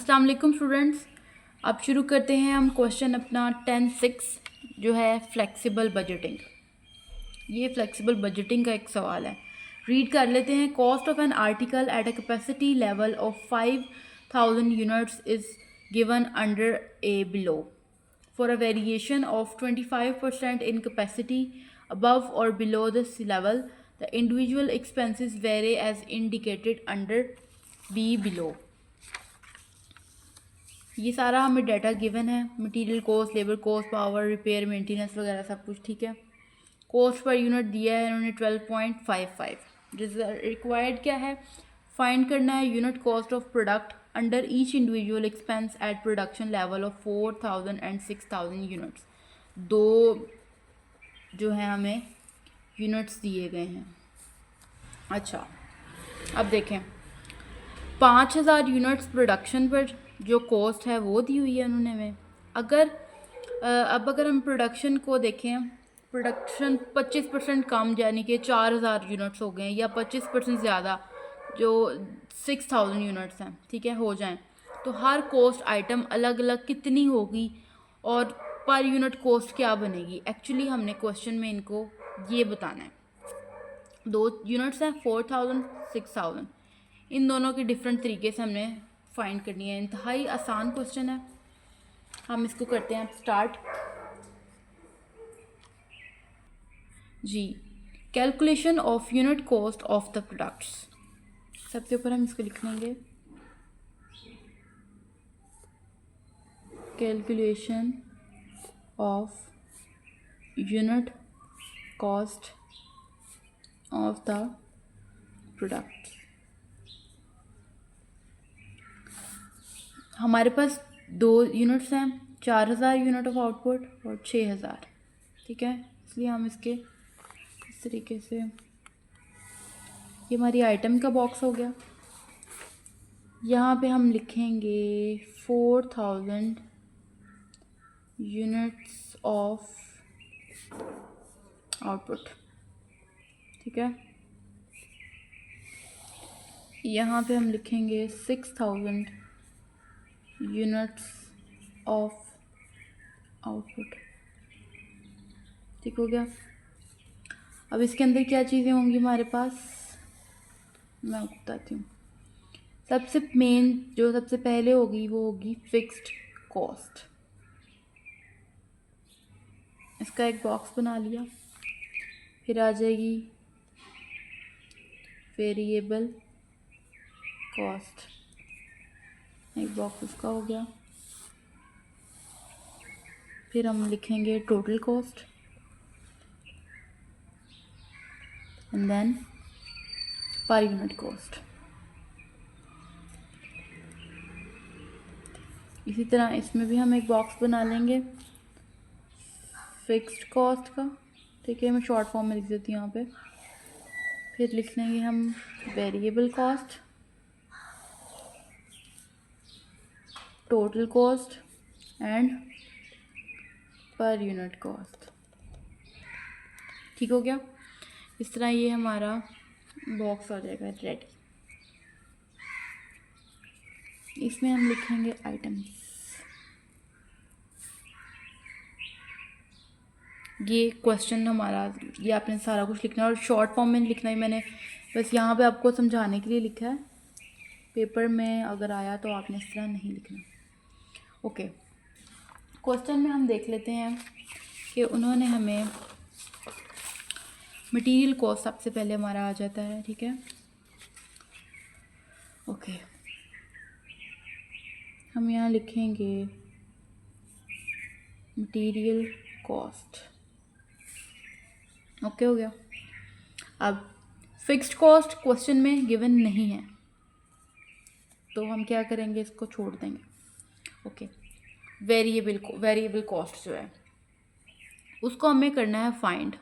अस्सलाम वालेकुम स्टूडेंट्स। अब शुरू करते हैं हम क्वेश्चन अपना 10-6 जो है फ्लेक्सिबल बजटिंग। ये फ्लेक्सिबल बजटिंग का एक सवाल है, रीड कर लेते हैं। Cost of an article at a capacity level of 5000 units is given under A below for a variation of 25% in capacity above or below this level the individual expenses vary as indicated under B below। ये सारा हमें data given है, material cost, labour cost, power, repair, maintenance वगैरह सब कुछ ठीक है। Cost per unit दिया है इन्होंने 12.55। रिक्वायर्ड क्या है, फाइंड करना है unit cost of product under each individual expense eight production level of 4000 and 6000 units. दो जो है हमें यूनिट्स दिए गए हैं। अच्छा, अब देखें 5000 यूनिट्स प्रोडक्शन पर जो कॉस्ट है वो दी हुई है उन्होंने हमें। अगर हम प्रोडक्शन को देखें, प्रोडक्शन 25% कम यानी कि 4000 यूनिट्स हो गए, या 25% ज़्यादा जो 6000 यूनिट्स हैं, ठीक है, हो जाएं, तो हर कॉस्ट आइटम अलग अलग कितनी होगी और पर यूनिट कॉस्ट क्या बनेगी। एक्चुअली हमने क्वेश्चन में इनको ये बताना है। दो यूनिट्स हैं 4000 6000, इन दोनों की डिफरेंट तरीके से हमने फाइंड करनी है। इंतहाई आसान क्वेश्चन है, हम इसको करते हैं स्टार्ट जी। Calculation of unit cost of the products, सबसे ऊपर हम इसको लिख लेंगे calculation of unit cost of the product. हमारे पास दो यूनिट्स हैं, 4000 यूनिट ऑफ आउटपुट और 6000, ठीक है, इसलिए हम इसके इस तरीके से, ये हमारी आइटम का बॉक्स हो गया। यहाँ पे हम लिखेंगे 4000 यूनिट्स ऑफ आउटपुट, ठीक है। यहाँ पे हम लिखेंगे 6000 यूनिट्स ऑफ आउटपुट, ठीक हो गया। अब इसके अंदर क्या चीज़ें होंगी हमारे पास, मैं आपको बताती हूँ। सबसे मेन जो सबसे पहले होगी वो होगी फिक्स्ड कॉस्ट। इसका एक बॉक्स बना लिया, फिर आ जाएगी वेरिएबल कॉस्ट, एक बॉक्स उसका हो गया। फिर हम लिखेंगे total cost and then per unit cost. इसी तरह इसमें भी हम एक बॉक्स बना लेंगे फिक्स्ड कॉस्ट का, ठीक है, मैं शॉर्ट फॉर्म में लिख देती हूँ यहाँ पे। फिर लिख लेंगे हम variable cost, total cost and पर यूनिट कॉस्ट, ठीक हो गया। इस तरह ये हमारा बॉक्स आ जाएगा रेडी। इसमें हम लिखेंगे आइटम्स। ये क्वेश्चन हमारा, ये आपने सारा कुछ लिखना है और शॉर्ट फॉर्म में लिखना है, मैंने बस यहाँ पे आपको समझाने के लिए लिखा है। पेपर में अगर आया तो आपने इस तरह नहीं लिखना। ओके, क्वेश्चन में हम देख लेते हैं कि उन्होंने हमें मटेरियल कॉस्ट सबसे पहले हमारा आ जाता है, ठीक है। ओके, हम यहाँ लिखेंगे मटेरियल कॉस्ट, ओके हो गया। अब फिक्स्ड कॉस्ट क्वेश्चन में गिवन नहीं है तो हम क्या करेंगे, इसको छोड़ देंगे। ओके, वेरिएबल कॉस्ट जो है उसको हमें करना है फाइंड।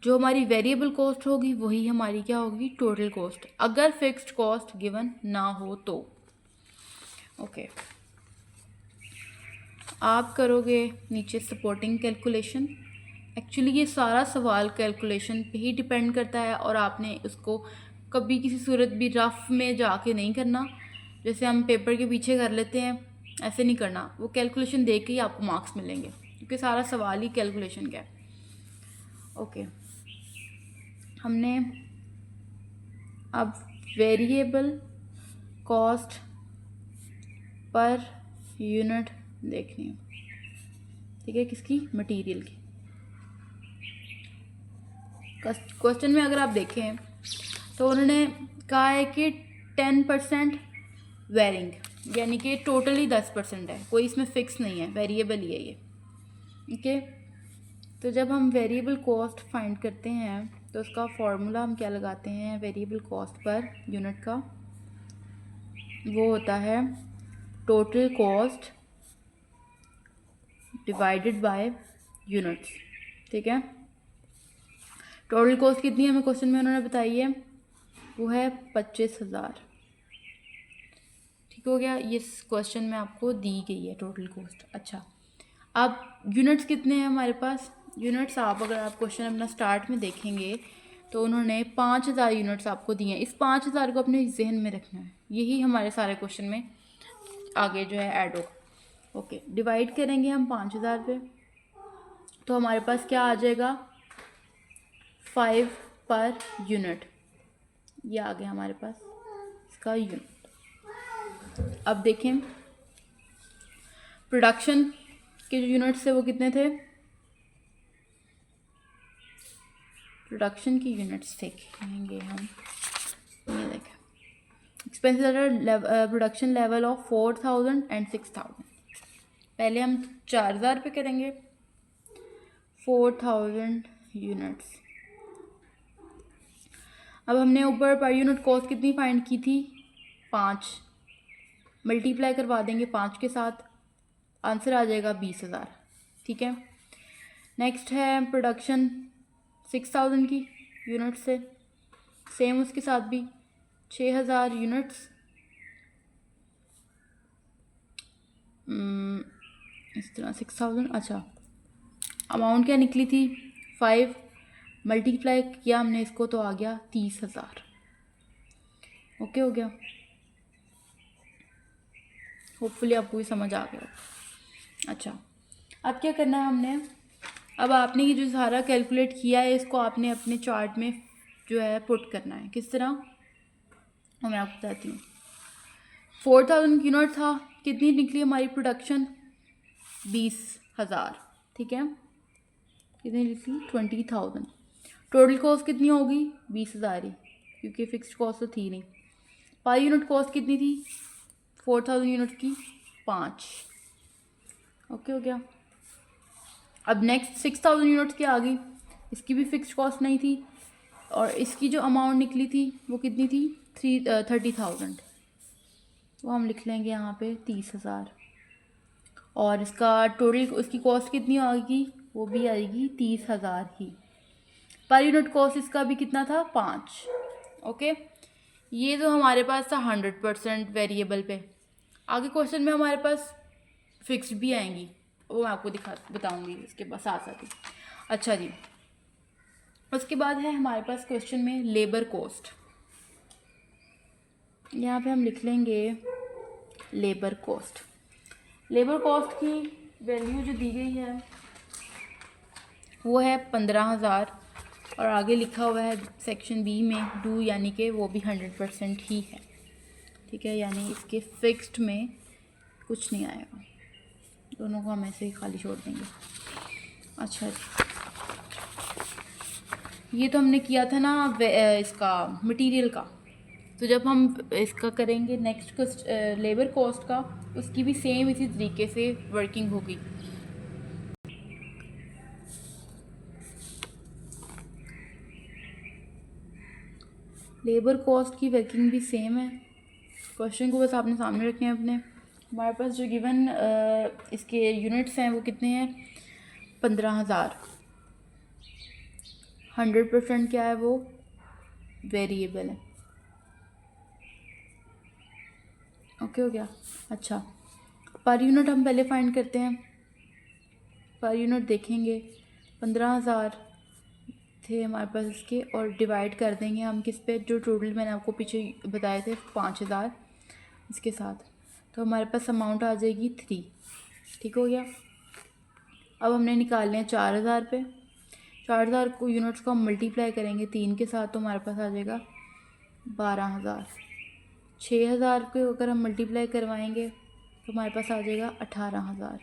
जो हमारी वेरिएबल कॉस्ट होगी वही हमारी क्या होगी, टोटल कॉस्ट, अगर फिक्स्ड कॉस्ट गिवन ना हो तो। ओके, आप करोगे नीचे सपोर्टिंग कैलकुलेशन। एक्चुअली ये सारा सवाल कैलकुलेशन पे ही डिपेंड करता है और आपने उसको कभी किसी सूरत भी रफ में जाके नहीं करना, जैसे हम पेपर के पीछे कर लेते हैं, ऐसे नहीं करना। वो कैलकुलेशन देख के ही आपको मार्क्स मिलेंगे, क्योंकि सारा सवाल ही कैलकुलेशन का है। ओके, हमने अब वेरिएबल कॉस्ट पर यूनिट देखनी है, ठीक है, किसकी, मटेरियल की। क्वेश्चन में अगर आप देखें तो उन्होंने कहा है कि 10% वेरिंग, यानी कि टोटली 10% है, कोई इसमें फिक्स नहीं है, वेरिएबल ही है ये। ओके, तो जब हम वेरिएबल कॉस्ट फाइंड करते हैं तो उसका फॉर्मूला हम क्या लगाते हैं वेरिएबल कॉस्ट पर यूनिट का, वो होता है total cost divided by units, ठीक है। टोटल कॉस्ट कितनी है हमें क्वेश्चन में उन्होंने बताई है, वो है 25,000, ठीक हो गया। ये क्वेश्चन में आपको दी गई है टोटल कॉस्ट। अच्छा, अब यूनिट्स कितने हैं हमारे पास, यूनिट्स आप अगर आप क्वेश्चन अपना स्टार्ट में देखेंगे तो उन्होंने 5,000 यूनिट्स आपको दिए हैं। इस 5,000 को अपने जहन में रखना है, यही हमारे सारे क्वेश्चन में आगे जो है ऐड होगा। ओके, डिवाइड करेंगे हम 5,000 पे, तो हमारे पास क्या आ जाएगा 5 पर यूनिट, ये आ गया हमारे पास इसका यूनिट। अब देखें प्रोडक्शन के जो यूनिट्स थे वो कितने थे, प्रोडक्शन की यूनिट्स देखेंगे हम, ये देखें expenses production level of 4,000 and 6,000। पहले हम 4,000 पे करेंगे 4,000 यूनिट्स। अब हमने ऊपर पर यूनिट कॉस्ट कितनी फाइंड की थी 5, मल्टीप्लाई करवा देंगे 5 के साथ, आंसर आ जाएगा 20,000, ठीक है। नेक्स्ट है प्रोडक्शन 6,000 की यूनिट से, सेम उसके साथ भी 6,000 यूनिट्स, इस तरह 6,000। अच्छा, अमाउंट क्या निकली थी 5, मल्टीप्लाई किया हमने इसको तो आ गया 30,000। ओके हो गया, होपफुली आपको भी समझ आ गया। अच्छा, अब क्या करना है हमने, अब आपने ये जो सारा कैलकुलेट किया है इसको आपने अपने चार्ट में जो है पुट करना है। किस तरह, मैं आपको बताती हूँ। 4,000 यूनिट था, कितनी निकली हमारी प्रोडक्शन 20,000, ठीक है, कितनी निकली 20,000। टोटल कॉस्ट कितनी होगी 20,000 ही, क्योंकि फिक्स्ड कॉस्ट तो थी नहीं। पर यूनिट कॉस्ट कितनी थी 4,000 यूनिट की 5, ओके हो गया। अब नेक्स्ट 6,000 यूनिट्स की आ गई, इसकी भी फिक्स्ड कॉस्ट नहीं थी, और इसकी जो अमाउंट निकली थी वो कितनी थी 30,000, वो हम लिख लेंगे यहाँ पे 30,000। और इसका टोटल इसकी कॉस्ट कितनी आएगी, वो भी आएगी 30,000 ही। पर यूनिट कॉस्ट इसका भी कितना था 5, ओके। ये तो हमारे पास था 100% वेरिएबल पे। आगे क्वेश्चन में हमारे पास फिक्स्ड भी आएंगी, वो मैं आपको बताऊंगी इसके बाद साथ साथ ही। अच्छा जी, उसके बाद है हमारे पास क्वेश्चन में लेबर कॉस्ट। यहाँ पे हम लिख लेंगे लेबर कॉस्ट। लेबर कॉस्ट की वैल्यू जो दी गई है वो है 15,000, और आगे लिखा हुआ है सेक्शन बी में डू, यानी कि वो भी 100% ही है, ठीक है, यानी इसके फिक्स्ड में कुछ नहीं आएगा, दोनों को हम ऐसे ही खाली छोड़ देंगे। अच्छा जी, ये तो हमने किया था ना इसका मटेरियल का, तो जब हम इसका करेंगे नेक्स्ट लेबर कॉस्ट का, उसकी भी सेम इसी तरीके से वर्किंग होगी। लेबर कॉस्ट की वर्किंग भी सेम है, क्वेश्चन को बस आपने सामने रखने हैं अपने। हमारे पास जो गिवन इसके यूनिट्स हैं वो कितने हैं 15,000, 100% क्या है वो वेरिएबल है, ओके हो गया। अच्छा, पर यूनिट हम पहले फाइंड करते हैं, पर यूनिट देखेंगे 15,000 थे हमारे पास इसके, और डिवाइड कर देंगे हम किस पे, जो टोटल मैंने आपको पीछे बताए थे 5,000, इसके साथ, तो हमारे पास अमाउंट आ जाएगी 3। ठीक हो गया। अब हमने निकालने हैं 4000 पे। 4000 को यूनिट्स को हम मल्टीप्लाई करेंगे 3 के साथ, तो हमारे पास आ जाएगा 12000। 6000 को अगर हम मल्टीप्लाई करवाएंगे तो हमारे पास आ जाएगा 18000।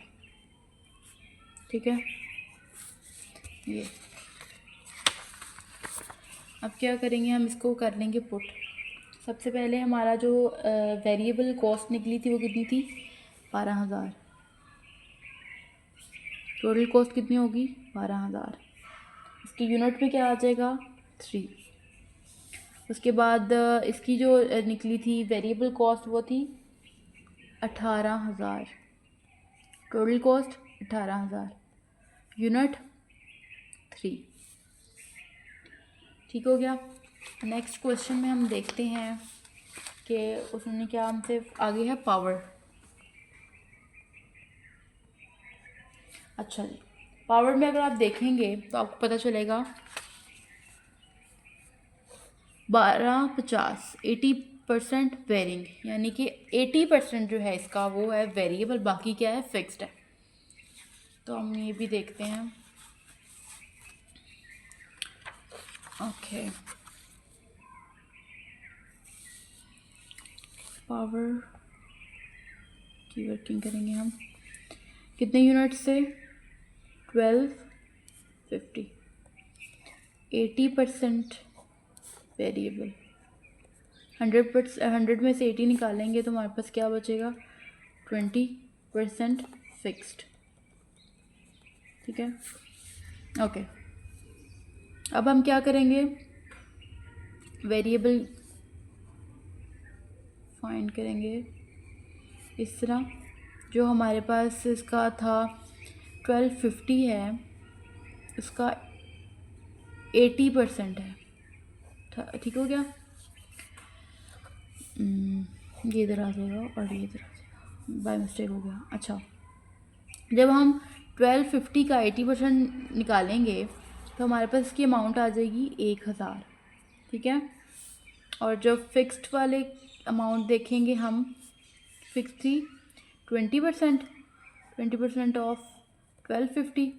ठीक है। ये अब क्या करेंगे, हम इसको कर लेंगे पुट। सबसे पहले हमारा जो वेरिएबल कॉस्ट निकली थी वो कितनी थी, 12000। टोटल कॉस्ट कितनी होगी, 12000। इसकी यूनिट में क्या आ जाएगा, 3। उसके बाद इसकी जो निकली थी वेरिएबल कॉस्ट वो थी 18000। Total cost 18000, unit 3। ठीक हो गया। नेक्स्ट क्वेश्चन में हम देखते हैं कि उसने क्या हमसे आगे है, पावर। अच्छा जी, पावर में अगर आप देखेंगे तो आपको पता चलेगा 1250 80% वेरिंग, यानी कि 80% जो है इसका वो है वेरिएबल, बाकी क्या है, फिक्स्ड है। तो हम ये भी देखते हैं। ओके, पावर की वर्किंग करेंगे हम कितने यूनिट से, 1250। 80% वेरिएबल, 100 में से 80 निकालेंगे तो हमारे पास क्या बचेगा, 20% फिक्स्ड। ठीक है। ओके, अब हम क्या करेंगे, वेरिएबल फाइंड करेंगे इस तरह। जो हमारे पास इसका था 1250 है, उसका 80% है। ठीक हो गया। ये इधर आ जाएगा और ये इधर आ जाएगा, बाय मिस्टेक हो गया। अच्छा, जब हम 1250 का 80% निकालेंगे तो हमारे पास इसकी अमाउंट आ जाएगी 1000। ठीक है। और जब फिक्स्ड वाले अमाउंट देखेंगे हम, फिक्स थी 20% ऑफ 1250,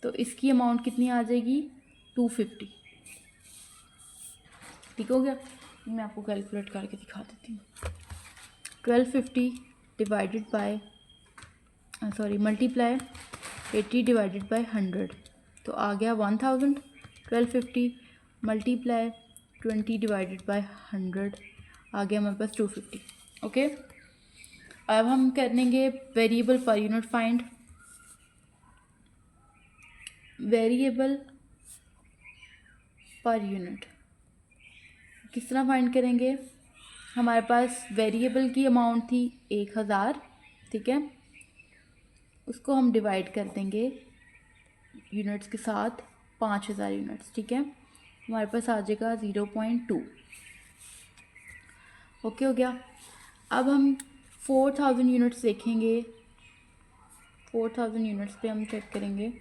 तो इसकी अमाउंट कितनी आ जाएगी, 250। ठीक हो गया। मैं आपको कैलकुलेट करके दिखा देती हूँ। 1250 divided by multiply 80 divided by 100, तो आ गया 1000। 1250 मल्टीप्लाई 20 डिवाइडेड बाय 100, आ गया हमारे पास 250। ओके, अब हम कर लेंगे variable per unit find. Variable per unit किस तरह फाइंड करेंगे, हमारे पास वेरिएबल की अमाउंट थी 1000। ठीक है, उसको हम डिवाइड कर देंगे यूनिट्स के साथ, 5000 यूनिट्स। ठीक है, हमारे पास आ जाएगा 0.2। ओके हो गया। अब हम 4000 यूनिट्स देखेंगे। 4000 यूनिट्स पे हम चेक करेंगे।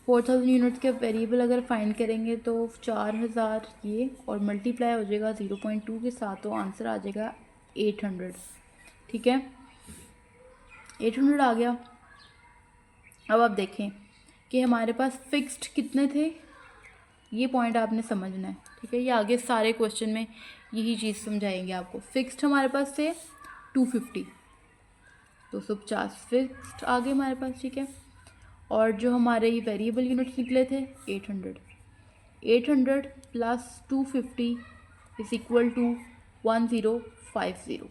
4000 यूनिट्स के वेरिएबल अगर फाइंड करेंगे तो 4000 ये और मल्टीप्लाई हो जाएगा 0.2 के साथ, तो आंसर आ जाएगा 800। ठीक है, 800 आ गया। अब आप देखें कि हमारे पास फिक्स्ड कितने थे, ये पॉइंट आपने समझना है। ठीक है, ये आगे सारे क्वेश्चन में यही चीज़ समझाएंगे आपको। फिक्स्ड हमारे पास थे 250, 250 फिक्स्ड आ गए हमारे पास। ठीक है, और जो हमारे ये वेरिएबल यूनिट्स निकले थे 800। 800 प्लस 250 इज इक्वल टू 1050।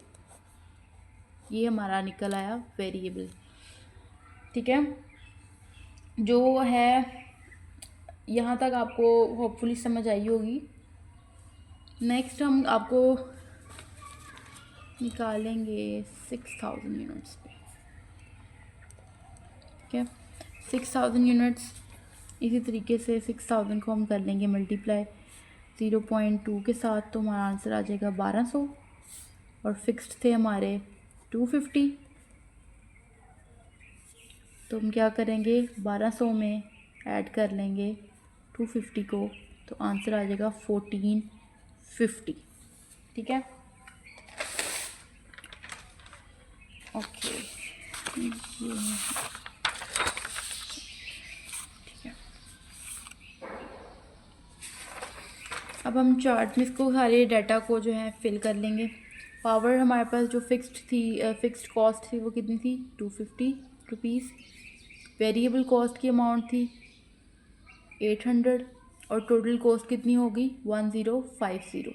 ये हमारा निकल आया वेरिएबल। ठीक है, जो है यहाँ तक आपको होपफुली समझ आई होगी। नेक्स्ट हम आपको निकालेंगे 6000 यूनिट्स पे। ठीक है, 6000 यूनिट्स, इसी तरीके से 6000 को हम कर लेंगे मल्टीप्लाई 0.2 के साथ, तो हमारा आंसर आ जाएगा 1200। और फिक्स्ड थे हमारे 250, तो हम क्या करेंगे, 1200 में ऐड कर लेंगे 250 को, तो आंसर आ जाएगा 1450। ठीक है, ओके, ये ठीक है। अब हम चार्ट में इसको सारे डाटा को जो है फिल कर लेंगे। पावर हमारे पास जो फिक्स्ड थी, फिक्स्ड कॉस्ट थी वो कितनी थी, 250 रुपीज़। वेरिएबल कॉस्ट की अमाउंट थी 800 और टोटल कॉस्ट कितनी होगी 1050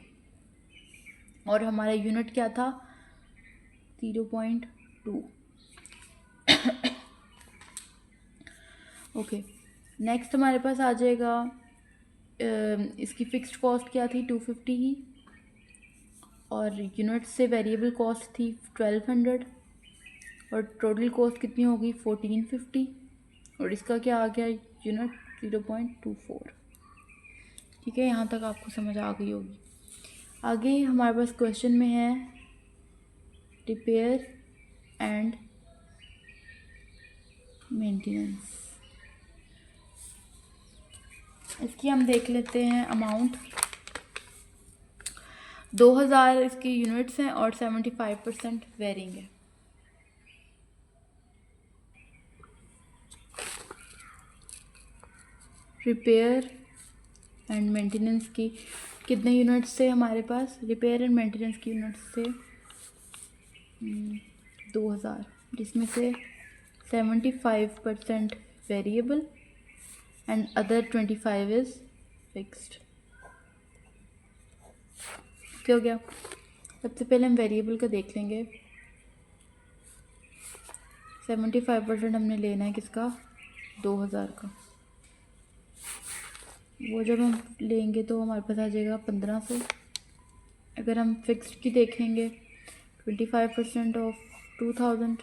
और हमारा यूनिट क्या था 0.2। ओके, नेक्स्ट हमारे पास आ जाएगा इसकी फ़िक्स्ड कॉस्ट क्या थी 250 ही और यूनिट से वेरिएबल कॉस्ट थी 1200 और टोटल कॉस्ट कितनी होगी 1450 और इसका क्या आ गया यूनिट 0.24। ठीक है, यहाँ तक आपको समझ आ गई होगी। आगे हमारे पास क्वेश्चन में है रिपेयर एंड मेंटेनेंस। इसकी हम देख लेते हैं अमाउंट। 2000 इसकी यूनिट्स हैं और 75% वेरिंग है। रिपेयर एंड मेंटेनेंस की कितने यूनिट्स थे हमारे पास, रिपेयर एंड मेंटेनेंस की यूनिट्स थे 2000, जिसमें से 75% variable and other 25 is fixed. क्या हो गया, सबसे पहले हम वेरिएबल का देख लेंगे। 75% हमने लेना है किसका 2000 का, वो जब हम लेंगे तो हमारे पास आ जाएगा 1500। अगर हम फिक्स्ड की देखेंगे 25% ऑफ 2000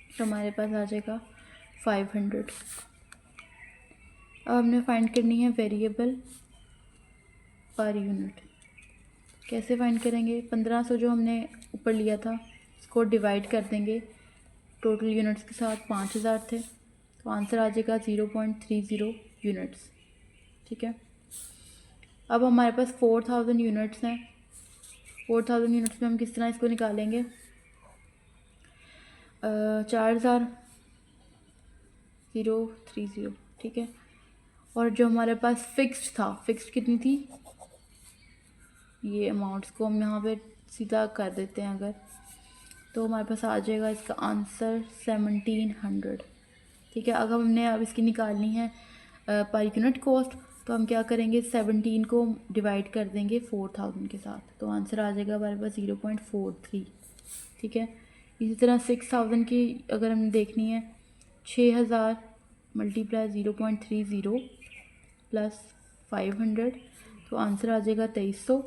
तो हमारे पास आ जाएगा 500। अब हमने फाइंड करनी है वेरिएबल पर यूनिट। कैसे फाइंड करेंगे, 1500 जो हमने ऊपर लिया था इसको डिवाइड कर देंगे टोटल यूनिट्स के साथ, 5000 थे तो आंसर आ जाएगा 0.30 यूनिट्स। ठीक है, अब हमारे पास 4000 यूनिट्स हैं। 4000 यूनिट्स में हम किस तरह इसको निकालेंगे, 4030। ठीक है, और जो हमारे पास फिक्स्ड था, फिक्स्ड कितनी थी, ये अमाउंट्स को हम यहाँ पे सीधा कर देते हैं अगर, तो हमारे पास आ जाएगा इसका आंसर 1700। ठीक है, अगर हमने अब इसकी निकालनी है पर यूनिट कॉस्ट तो हम क्या करेंगे 17 को डिवाइड कर देंगे 4000 के साथ तो आंसर आ जाएगा हमारे पास 0.43। ठीक है, इसी तरह 6000 की अगर हमने देखनी है 6000 मल्टीप्लाई 0.30 प्लस 500 तो आंसर आ जाएगा 2300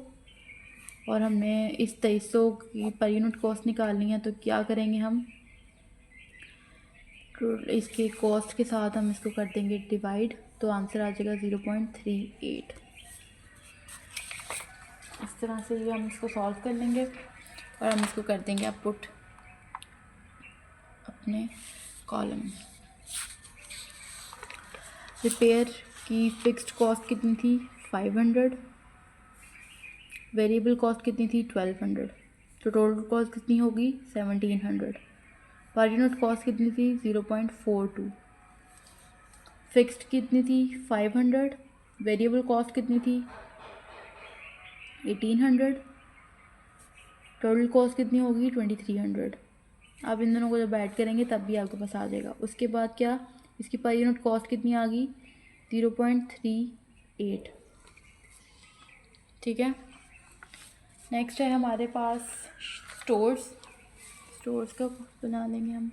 और हमने इस 2300 की पर यूनिट कॉस्ट निकालनी है तो क्या करेंगे हम इसके कॉस्ट के साथ हम इसको कर देंगे डिवाइड तो आंसर आ जाएगा 0.38। इस तरह से ये हम इसको सॉल्व कर लेंगे और हम इसको कर देंगे आप पुट अपने कॉलम में। रिपेयर की फ़िक्स्ड कॉस्ट कितनी थी 500, वेरिएबल कॉस्ट कितनी थी 1200 तो टोटल कॉस्ट कितनी होगी 1700। पर यूनिट कॉस्ट कितनी थी 0.42। फिक्स्ड कितनी थी 500, वेरिएबल कॉस्ट कितनी थी 1800, टोटल कॉस्ट कितनी होगी 2300। आप इन दोनों को जब ऐड करेंगे तब भी आपके पास आ जाएगा। उसके बाद क्या, इसकी पर यूनिट कॉस्ट कितनी आ गई 0.38। ठीक है, नेक्स्ट है हमारे पास स्टोर्स का बना लेंगे हम।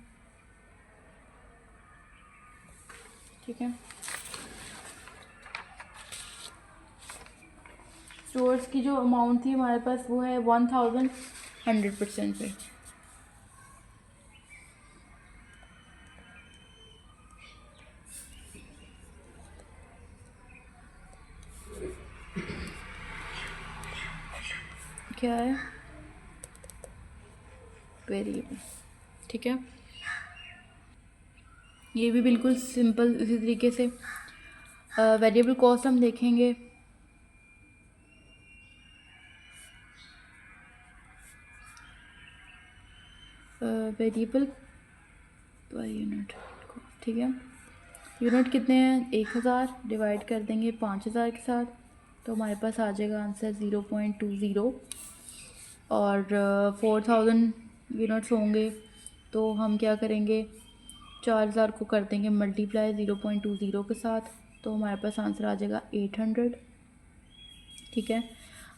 ठीक है, स्टोर्स की जो अमाउंट थी हमारे पास वो है 1000 100% पे। क्या है वेरिएबल। ठीक है, ये भी बिल्कुल सिंपल इसी तरीके से वेरिएबल कॉस्ट हम देखेंगे। वेरिएबल पर यूनिट, ठीक है। यूनिट कितने हैं, 1000 डिवाइड कर देंगे 5000 के साथ, तो हमारे पास आ जाएगा आंसर 0.20। और 4000 यूनिट्स होंगे तो हम क्या करेंगे, 4000 को कर देंगे मल्टीप्लाई 0.20 के साथ, तो हमारे पास आंसर आ जाएगा 800, ठीक है।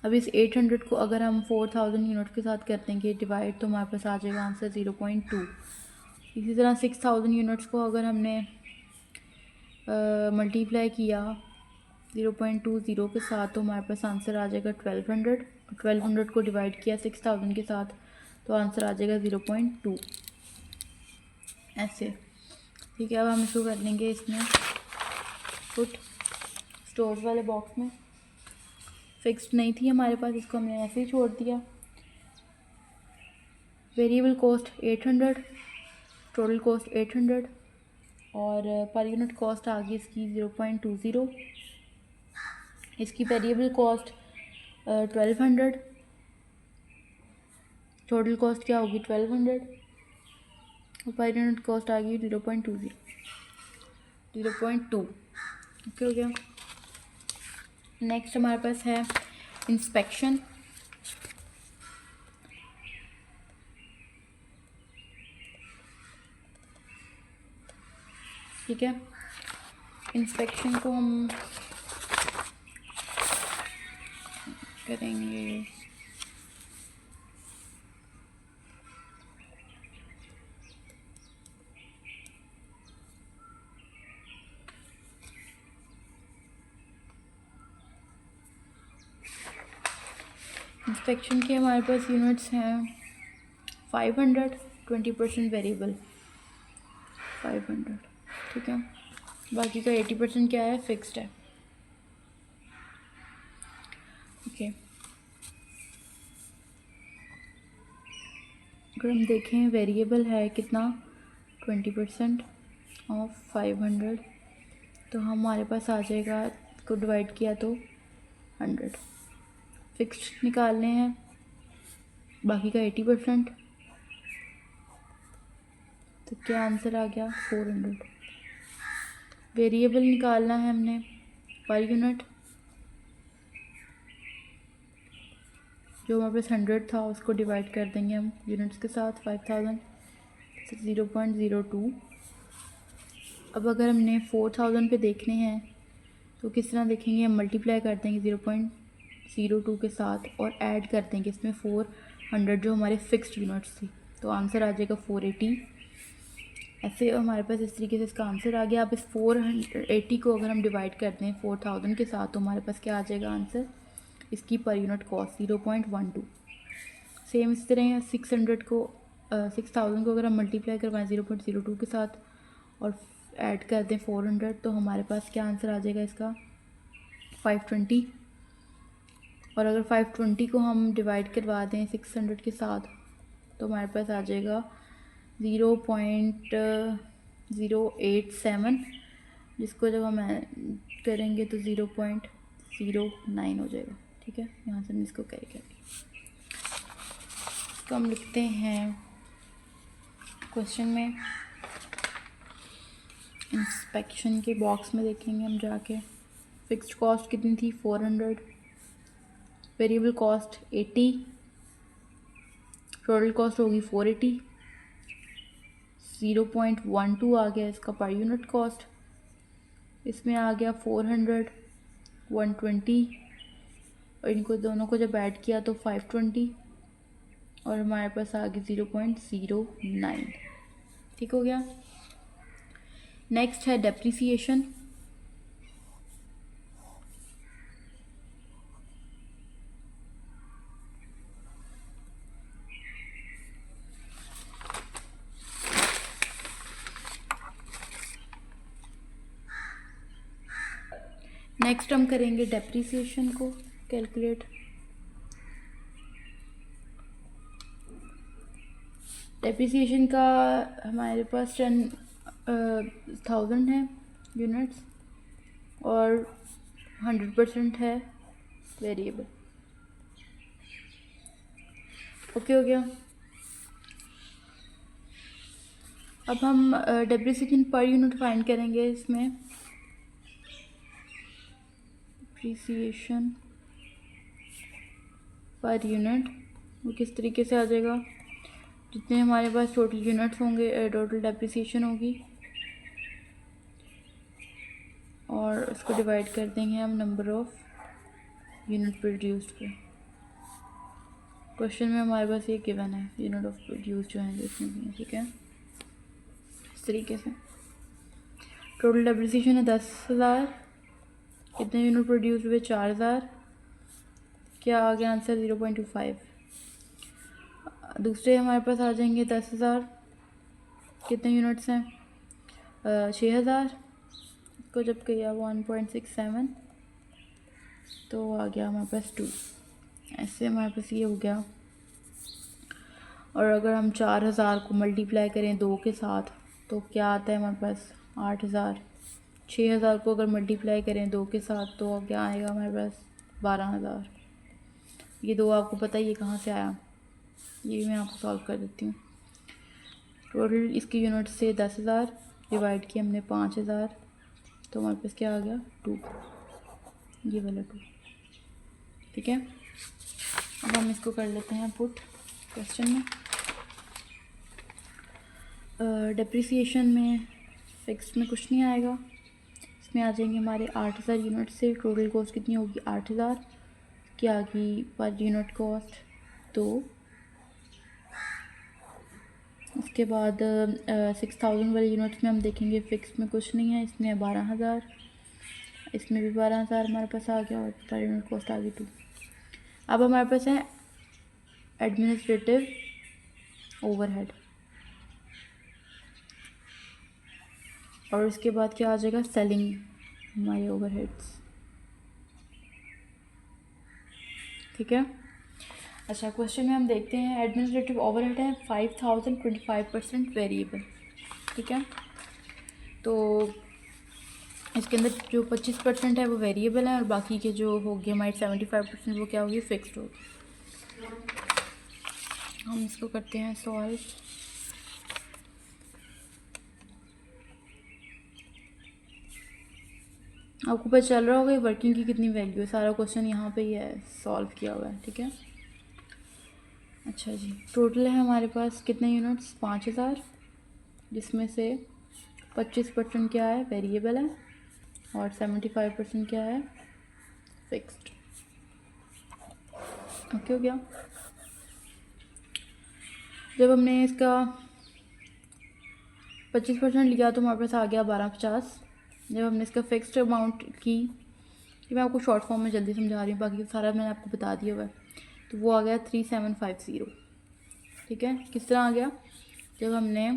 अब इस 800 को अगर हम 4000 यूनिट के साथ कर देंगे डिवाइड, तो हमारे पास आ जाएगा आंसर 0.2। इसी तरह 6000 यूनिट्स को अगर हमने मल्टीप्लाई किया 0.20 के साथ, तो हमारे पास आंसर आ जाएगा 1200। 1200 को डिवाइड किया 6000 के साथ, तो आंसर आ जाएगा 0.2, ऐसे, ठीक है। अब हम इसको कर लेंगे इसमें पुट स्टोर वाले बॉक्स में। फिक्स्ड नहीं थी हमारे पास, इसको हमने ऐसे ही छोड़ दिया। वेरिएबल कॉस्ट 800, टोटल कॉस्ट 800, और पर यूनिट कॉस्ट आ गई इसकी 0.20। इसकी वेरिएबल कॉस्ट 1200, टोटल कॉस्ट क्या होगी 1200, और पर यूनिट कॉस्ट आ गई 0.20, 0.2। ओके हो गया। नेक्स्ट हमारे पास है इंस्पेक्शन। ठीक है, इंस्पेक्शन को हम करेंगे इंस्पेक्शन के हमारे पास यूनिट्स हैं 500, 20% वेरिएबल 500, ठीक है। बाकी का 80% क्या है, फिक्स्ड है। ओके, अगर हम देखें वेरिएबल है कितना 20% ऑफ 500, तो हमारे पास आ जाएगा, को डिवाइड किया तो 100। फिक्स्ड निकालने हैं, बाकी का 80%, तो क्या आंसर आ गया 400। वेरिएबल निकालना है हमने पर यूनिट, जो हमारे पास 100 था उसको डिवाइड कर देंगे हम यूनिट्स के साथ 5000, 0.02। अब अगर हमने 4000 पे देखने हैं तो किस तरह देखेंगे, हम मल्टीप्लाई कर देंगे 0.02 के साथ और ऐड कर देंगे इसमें 400 जो हमारे फिक्स्ड यूनिट्स थी, तो आंसर आ जाएगा 480। ऐसे हमारे पास इस तरीके से इसका आंसर आ गया। अब इस 480 को अगर हम डिवाइड कर दें 4000 के साथ, तो हमारे पास क्या आ जाएगा आंसर, इसकी पर यूनिट कॉस्ट 0.12। सेम इस तरह 600 को 6000 को अगर हम मल्टीप्लाई करवाएं 0.02 के साथ और ऐड कर दें 400, तो हमारे पास क्या आंसर आ जाएगा इसका 520। और अगर 520 को हम डिवाइड करवा दें 600 के साथ, तो हमारे पास आ जाएगा 0.087, जिसको जब हम करेंगे तो 0.09 हो जाएगा, ठीक है। यहाँ से हम इसको कैरी करेंगे, तो हम लिखते हैं क्वेश्चन में, इंस्पेक्शन के बॉक्स में देखेंगे हम जाके, फिक्स्ड कॉस्ट कितनी थी 400, वेरिएबल कॉस्ट 80, टोटल कॉस्ट होगी 480, 0.12 आ गया इसका पर यूनिट कॉस्ट, इसमें आ गया 400, 120, और इनको दोनों को जब ऐड किया तो 520, और हमारे पास आ गई 0.09, ठीक हो गया। नेक्स्ट है डेप्रिसिएशन। नेक्स्ट हम करेंगे डेप्रिसिएशन को कैलकुलेट। डेप्रिसिएशन का हमारे पास 10,000 है यूनिट्स और 100% है वेरिएबल। ओके हो गया। अब हम डेप्रिसिएशन पर यूनिट फाइंड करेंगे। इसमें डेप्रिसिएशन पर यूनिट वो किस तरीके से आ जाएगा, जितने हमारे पास टोटल यूनिट्स होंगे, टोटल डेप्रिसिएशन होगी, और उसको डिवाइड कर देंगे हम नंबर ऑफ यूनिट प्रोड्यूस्ड पे। क्वेश्चन में हमारे पास ये गिवन है, यूनिट ऑफ प्रोड्यूस जो है इसमें भी है, ठीक है। इस तरीके से टोटल डेप्रिसिएशन है 10,000, कितने यूनिट प्रोड्यूस हुए 4,000, क्या आ गया आंसर 0.25। दूसरे हमारे पास आ जाएंगे 10,000, कितने यूनिट्स हैं 6,000 को जब किया 1.67 तो आ गया हमारे पास 2। ऐसे हमारे पास ये हो गया। और अगर हम 4,000 को मल्टीप्लाई करें 2 के साथ तो क्या आता है हमारे पास 8,000। 6,000 को अगर मल्टीप्लाई करें 2 के साथ तो क्या आएगा हमारे पास 12,000। ये दो आपको पता है ये कहाँ से आया, ये मैं आपको सॉल्व कर देती हूँ। टोटल इसकी यूनिट से 10,000 डिवाइड किया हमने 5,000 तो हमारे पास क्या आ गया 2, ये वाला 2, ठीक है। अब हम इसको कर लेते हैं पुट क्वेश्चन में। डेप्रिसिएशन में फिक्स में कुछ नहीं आएगा, इसमें आ जाएंगे हमारे 8,000 यूनिट से टोटल कॉस्ट कितनी होगी 8,000, क्या आ गई पर यूनिट कॉस्ट 2। उसके बाद 6,000 वाले यूनिट्स में हम देखेंगे फिक्स में कुछ नहीं है, इसमें 12,000, इसमें भी 12,000 हमारे पास आ गया और पर यूनिट कॉस्ट आ गई 2। अब हमारे पास है एडमिनिस्ट्रेटिव ओवरहेड, और इसके बाद क्या आ जाएगा सेलिंग हमारे ओवरहेड्स, ठीक है। अच्छा क्वेश्चन में हम देखते हैं एडमिनिस्ट्रेटिव ओवरहेड है 5,000, 25% वेरिएबल, ठीक है। तो इसके अंदर जो 25% है वो वेरिएबल है और बाकी के जो हो गए हमारे 75% वो क्या होगी फिक्स्ड होगी। हम इसको करते हैं सॉल्व। आपको पता चल रहा होगा वर्किंग की कितनी वैल्यू है, सारा क्वेश्चन यहाँ पे ही है सॉल्व किया हुआ है, ठीक है। अच्छा जी टोटल है हमारे पास कितने यूनिट्स 5,000, जिसमें से 25% क्या है वेरिएबल है और 75% क्या है फिक्स्ड, ओके हो गया। जब हमने इसका 25% लिया तो हमारे पास आ गया 1250। जब हमने इसका फिक्स्ड अमाउंट की, कि मैं आपको शॉर्ट फॉर्म में जल्दी समझा रही हूँ, बाकी सारा मैंने आपको बता दिया हुआ है, तो वो आ गया 3750, ठीक है। किस तरह आ गया, जब हमने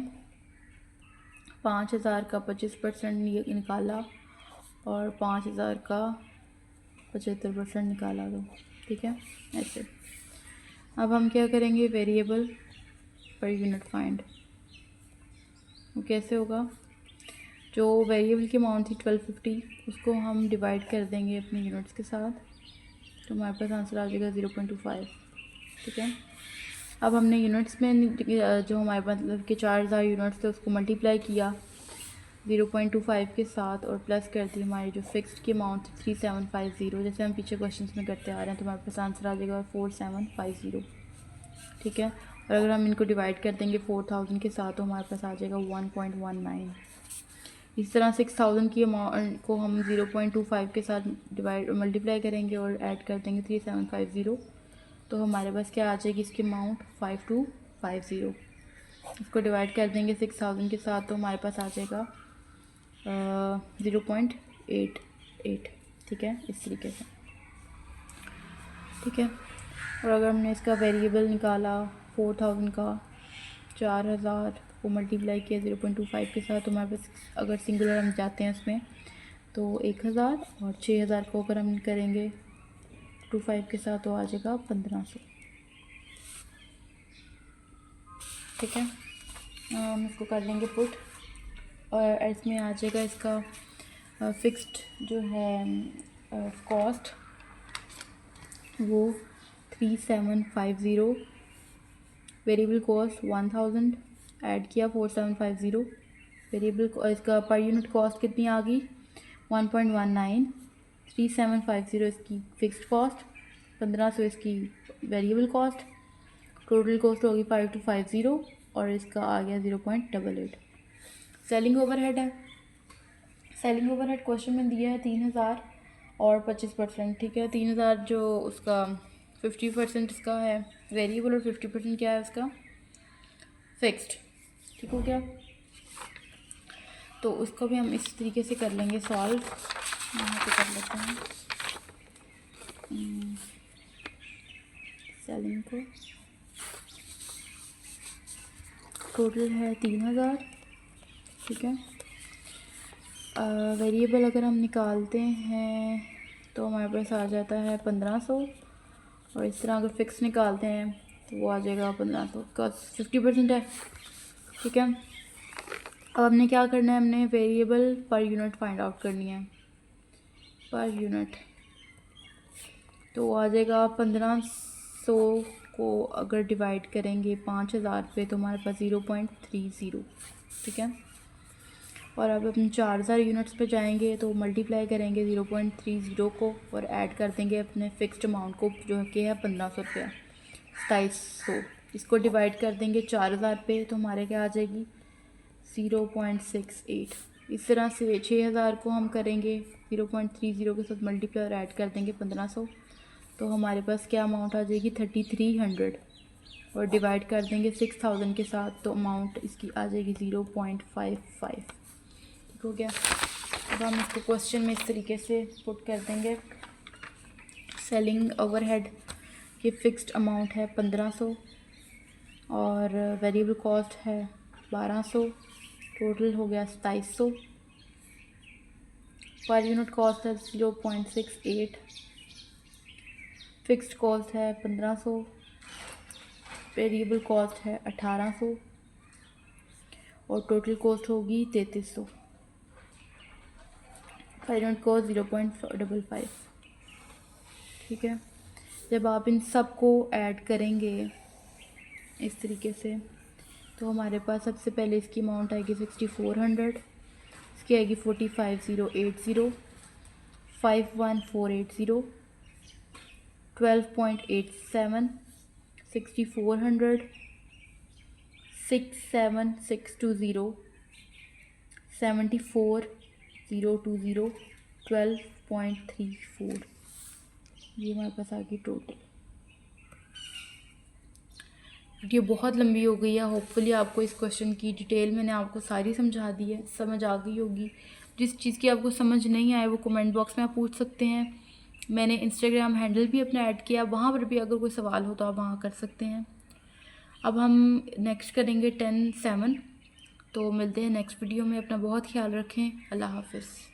5,000 का 25% निकाला और 5,000 का 75% निकाला दो, ठीक है ऐसे। अब हम क्या करेंगे वेरिएबल पर यूनिट फाइंड, वो कैसे होगा, जो वेरिएबल की अमाउंट थी 1250 उसको हम डिवाइड कर देंगे अपने यूनिट्स के साथ, तो हमारे पास आंसर आ जाएगा 0.25, ठीक है। अब हमने यूनिट्स में जो हमारे पास मतलब कि 4,000 यूनिट्स थे उसको मल्टीप्लाई किया 0.25 के साथ और प्लस कर दी हमारी जो फिक्स्ड की अमाउंट थी 3750, जैसे हम पीछे क्वेश्चन में करते आ रहे हैं, तो हमारे पास आंसर आ जाएगा 4750, ठीक है। और अगर हम इनको डिवाइड कर देंगे 4,000 के साथ तो हमारे पास आ जाएगा 1.19। इस तरह 6,000 की अमाउंट को हम 0.25 के साथ डिवाइड मल्टीप्लाई करेंगे और ऐड कर देंगे 3750, तो हमारे पास क्या आ जाएगी इसकी अमाउंट 5250। इसको डिवाइड कर देंगे 6,000 के साथ तो हमारे पास आ जाएगा 0.88, ठीक है इस तरीके से, ठीक है। और अगर हमने इसका वेरिएबल निकाला 4,000 का 4,000 को मल्टीप्लाई किया 0.25 के साथ, तो हमारे पास अगर सिंगुलर हम जाते हैं इसमें तो 1,000 और 6,000 को अगर हम करेंगे 25 के साथ तो आ जाएगा 1,500, ठीक है। हम इसको कर लेंगे पुट और इसमें आ जाएगा इसका फिक्स्ड जो है कॉस्ट वो 3750, वेरिएबल कॉस्ट 1,000 ऐड किया 4750। वेरिएबल इसका पर यूनिट कॉस्ट कितनी आ गई 1.19। 3750 इसकी फ़िक्स्ड कॉस्ट, 1500 इसकी वेरिएबल कॉस्ट, टोटल कॉस्ट होगी 5250 और इसका आ गया 0.88। सेलिंग ओवरहेड है, सेलिंग ओवरहेड क्वेश्चन में दिया है 3000 और 25%, ठीक है। 3000 जो उसका 50% इसका है वेरिएबल और 50% क्या है उसका फिक्स्ड, ठीक हो गया। तो उसको भी हम इस तरीके से कर लेंगे सॉल्व, यहाँ पे कर लेते हैं सेलिंग को। टोटल है 3000, ठीक है। वेरिएबल अगर हम निकालते हैं तो हमारे पास आ जाता है 1500 और इस तरह अगर फिक्स निकालते हैं तो वो आ जाएगा 1500 का 50% है, ठीक है। अब हमने क्या करना है, हमने variable per unit find out करनी है। पर यूनिट तो आ जाएगा 1500 को अगर डिवाइड करेंगे 5000 पे तो हमारे पास 0.30, ठीक है। और अब हम 4000 यूनिट्स पे जाएंगे तो मल्टीप्लाई करेंगे 0.30 को और ऐड कर देंगे अपने फिक्स्ड अमाउंट को जो कि है 1500 रुपया 2700। इसको डिवाइड कर देंगे 4000 पे तो हमारे क्या आ जाएगी 0.68। इस तरह से 6000 को हम करेंगे 0.30 के साथ मल्टीप्लाई और ऐड कर देंगे 1500 तो हमारे पास क्या अमाउंट आ जाएगी 3300 और डिवाइड कर देंगे 6000 के साथ तो अमाउंट इसकी आ जाएगी 0.55, ठीक हो गया। अब हम इसको क्वेश्चन में इस तरीके से पुट कर देंगे। सेलिंग ओवरहेड ये फ़िक्स्ड अमाउंट है 1500 और वेरिएबल कॉस्ट है 1200, टोटल हो गया 2700। पर यूनिट कॉस्ट है 0.68, फिक्स्ड कॉस्ट है 1500, वेरिएबल कॉस्ट है 1800 और टोटल कॉस्ट होगी 3300। पर यूनिट कॉस्ट 0.55, ठीक है। जब आप इन सब को ऐड करेंगे इस तरीके से तो हमारे पास सबसे पहले इसकी अमाउंट आएगी 6400, इसकी आएगी 45080, 51480, 12.87, 6400, 67620, 74020, 12.34। ये हमारे पास आ गई टोटल। वीडियो बहुत लंबी हो गई है, होपफुली आपको इस क्वेश्चन की डिटेल मैंने आपको सारी समझा दी है, समझ आ गई होगी। जिस चीज़ की आपको समझ नहीं आए वो कमेंट बॉक्स में आप पूछ सकते हैं। मैंने इंस्टाग्राम हैंडल भी अपना ऐड किया, वहाँ पर भी अगर कोई सवाल हो तो आप वहाँ कर सकते हैं। अब हम नेक्स्ट करेंगे 10-7, तो मिलते हैं नेक्स्ट वीडियो में। अपना बहुत ख्याल रखें, अल्लाह हाफिज़।